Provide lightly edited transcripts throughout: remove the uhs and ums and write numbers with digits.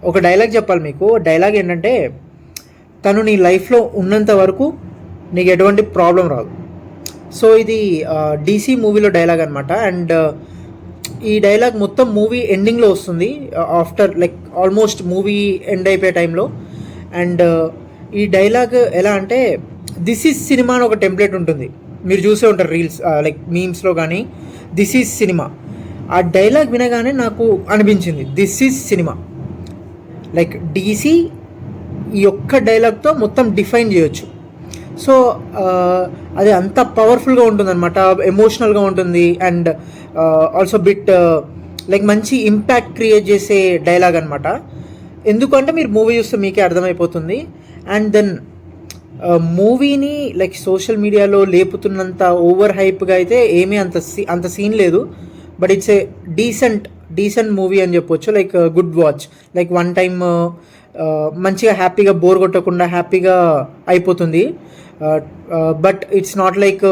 ఒక డైలాగ్ చెప్పాలి మీకు. డైలాగ్ ఏంటంటే, తను నీ లైఫ్లో ఉన్నంత వరకు నీకు ఎటువంటి ప్రాబ్లం రాదు. సో ఇది డీసీ మూవీలో డైలాగ్ అనమాట. అండ్ ఈ డైలాగ్ మొత్తం మూవీ ఎండింగ్లో వస్తుంది, after like almost movie end అయిపోయే టైంలో. అండ్ ఈ డైలాగ్ ఎలా అంటే, దిస్ ఈజ్ సినిమా అని ఒక టెంప్లెట్ ఉంటుంది, మీరు చూసే ఉంటారు రీల్స్ లైక్ మీమ్స్లో కానీ. దిస్ ఈజ్ సినిమా, ఆ డైలాగ్ వినగానే నాకు అనిపించింది this is cinema. Like DC ఈ ఒక్క డైలాగ్తో మొత్తం డిఫైన్ చేయొచ్చు. సో అది అంత పవర్ఫుల్గా ఉంటుందన్నమాట, ఎమోషనల్గా ఉంటుంది. అండ్ ఆల్సో బిట్ లైక్ మంచి ఇంపాక్ట్ క్రియేట్ చేసే డైలాగ్ అనమాట. ఎందుకంటే మీరు మూవీ చూస్తే మీకే అర్థమైపోతుంది. అండ్ దెన్ మూవీని లైక్ సోషల్ మీడియాలో లేపుతున్నంత ఓవర్ హైప్గా అయితే ఏమీ అంత సీన్ లేదు. But it's a decent movie అని చెప్పొచ్చు. Like good watch, like one time మంచిగా హ్యాపీగా బోర్ కొట్టకుండా హ్యాపీగా అయిపోతుంది. బట్ ఇట్స్ నాట్ లైక్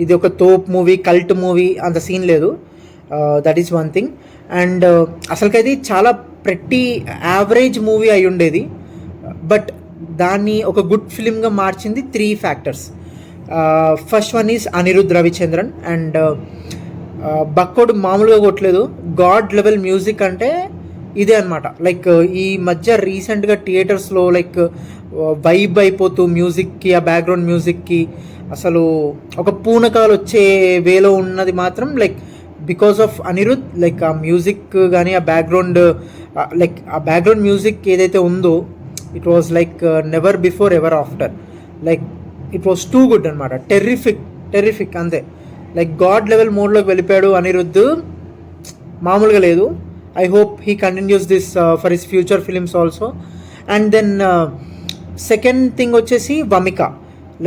ఇది ఒక తోప్ మూవీ, కల్ట్ మూవీ, అంత సీన్ లేదు. That is one thing. And అసలుకైతే చాలా ప్రతి యావరేజ్ మూవీ అయి ఉండేది, బట్ దాన్ని ఒక గుడ్ ఫిలింగా మార్చింది 3 factors. First one is Anirudh Ravichandran. And బక్కోడు మామూలుగా కొట్టలేదు, గాడ్ లెవెల్ మ్యూజిక్ అంటే ఇదే అనమాట. లైక్ ఈ మధ్య రీసెంట్గా థియేటర్స్లో లైక్ వైబ్ అయిపోతూ మ్యూజిక్కి, ఆ బ్యాక్గ్రౌండ్ మ్యూజిక్కి అసలు ఒక పూనకాలు వచ్చే వేలో ఉన్నది మాత్రం like because of Anirudh. Like ఆ మ్యూజిక్ కానీ ఆ బ్యాక్గ్రౌండ్ లైక్ ఆ బ్యాక్గ్రౌండ్ మ్యూజిక్ ఏదైతే ఉందో, it was like never before ever after. Like it was too good అనమాట. టెర్రిఫిక్ అంతే. లైక్ గాడ్ లెవెల్ మోడ్లోకి వెళ్ళిపోయాడు అనిరుద్ధ్, మామూలుగా లేదు. I hope he continues this for his future films also. And then second thing వచ్చేసి Vamiqa.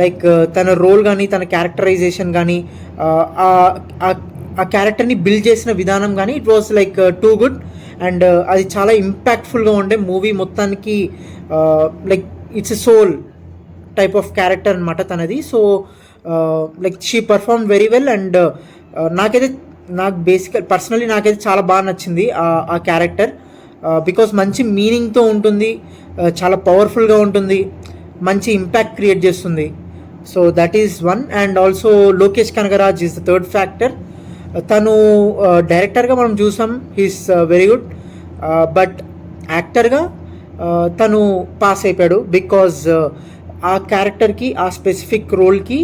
Like తన role కానీ తన క్యారెక్టరైజేషన్ కానీ ఆ క్యారెక్టర్ని బిల్డ్ చేసిన విధానం కానీ it was like too good. And అది చాలా ఇంపాక్ట్ఫుల్గా ఉండే మూవీ మొత్తానికి. Like it's a soul type of character అనమాట తనది. So like she perform very well. And నాకు పర్సనలీ నాకైతే చాలా బాగా నచ్చింది ఆ క్యారెక్టర్. బికాస్ మంచి మీనింగ్తో ఉంటుంది, చాలా పవర్ఫుల్గా ఉంటుంది, మంచి ఇంపాక్ట్ క్రియేట్ చేస్తుంది. So that is one. And also Lokesh Kanagaraj is the third factor. తను డైరెక్టర్గా మనం చూసాం, హీస్ వెరీ గుడ్. బట్ యాక్టర్గా తను పాస్ అయిపోయాడు. బికాజ్ ఆ క్యారెక్టర్కి, ఆ స్పెసిఫిక్ రోల్కి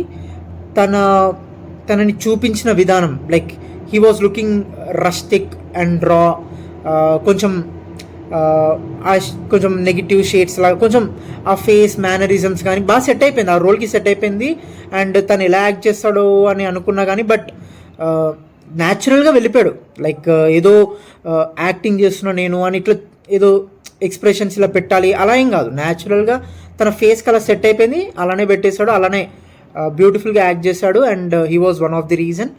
తనని చూపించిన విధానం, like he was looking rustic and రా, కొంచెం నెగిటివ్ షేడ్స్ లాగా, కొంచెం ఆ ఫేస్ మేనరిజమ్స్ కానీ బాగా సెట్ అయిపోయింది, ఆ రోల్కి సెట్ అయిపోయింది. అండ్ తను ఎలా యాక్ట్ చేస్తాడో అని అనుకున్నా కానీ, బట్ న్యాచురల్గా వెళ్ళిపోయాడు. లైక్ ఏదో యాక్టింగ్ చేస్తున్నా నేను అని ఇట్లా ఏదో ఎక్స్ప్రెషన్స్ ఇలా పెట్టాలి అలా ఏం కాదు, న్యాచురల్గా తన ఫేస్కి అలా సెట్ అయిపోయింది, అలానే పెట్టేశాడు, అలానే బ్యూటిఫుల్గా యాక్ట్ చేశాడు. And he was one of the reason.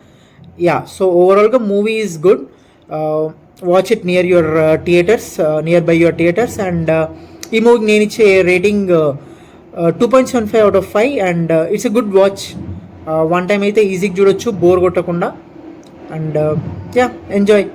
Yeah, so ఓవరాల్గా movie is good. Watch it near by your theatres. And ఈ మూవీకి నేను ఇచ్చే rating 2.75 out of 5. And it's a good watch. One time అయితే ఈజీగా చూడొచ్చు, బోర్ కొట్టకుండా. And yeah, enjoy.